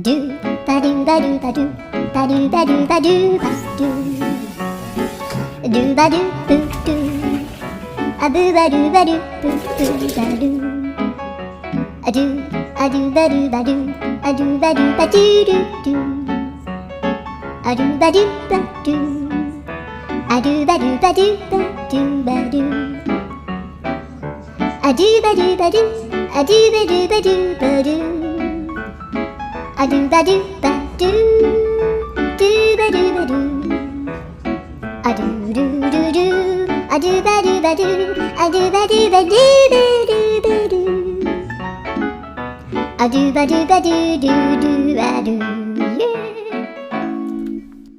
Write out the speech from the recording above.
do ba do ba do ba do ba do ba do ba do ba do ba do boo do a boo ba do ba do boo boo ba do a do ba do ba do a do ba do ba do do do a do ba do ba do a do ba do ba do ba do ba do a do ba do ba do a do ba do ba do ba do a do ba do ba do do ba do ba do a do do do do a do ba do ba do a do ba do ba do ba do ba do a do ba do ba do do do a do